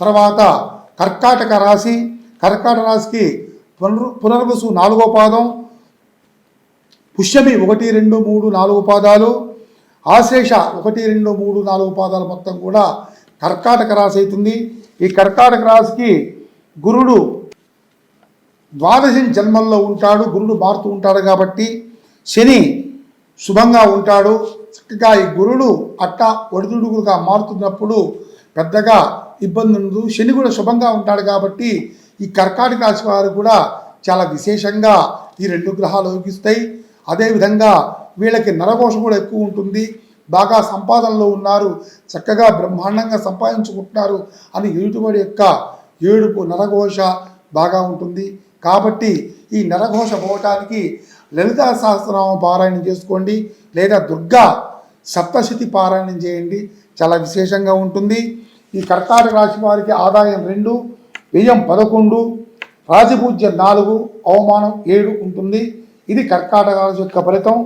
తర్వాత కర్కాటక రాశి, కర్కాటక రాశికి పునర్వసు 4వ పాదం, పుష్యమి 1, 2, 3, 4 పాదాలు, ఆశ్లేష 1, 2, 3, 4 పాదాలు మొత్తం కూడా కర్కాటక రాశి అవుతుంది. ఈ కర్కాటక రాశికి గురుడు ద్వాదశ జన్మల్లో ఉంటాడు, గురుడు మారుతూ ఉంటాడు కాబట్టి శని శుభంగా ఉంటాడు. చక్కగా ఈ గురుడు అట్టా ఒడిదుడుగులుగా మారుతున్నప్పుడు పెద్దగా ఇబ్బంది ఉండదు. శని కూడా శుభంగా ఉంటాడు కాబట్టి ఈ కర్కాటక రాశి వారు కూడా చాలా విశేషంగా ఈ 2 గ్రహాలు యోగిస్తాయి. అదేవిధంగా వీళ్ళకి నరఘోష కూడా ఎక్కువ ఉంటుంది, బాగా సంపాదనలో ఉన్నారు, చక్కగా బ్రహ్మాండంగా సంపాదించుకుంటున్నారు అని ఎదుటివాడి యొక్క ఏడుపు నరఘోష బాగా ఉంటుంది. కాబట్టి ఈ నరఘోష పోవటానికి లలితా సహస్రనామ పారాయణం చేసుకోండి, లేదా దుర్గా సప్తశతి పారాయణం చేయండి, చాలా విశేషంగా ఉంటుంది. ఈ కర్కాటక రాశి వారికి ఆదాయం 2, వ్యయం 11, రాజపూజ్యం 4, అవమానం 7 ఉంటుంది. ఇది కర్కాటక రాశి యొక్క ఫలితం.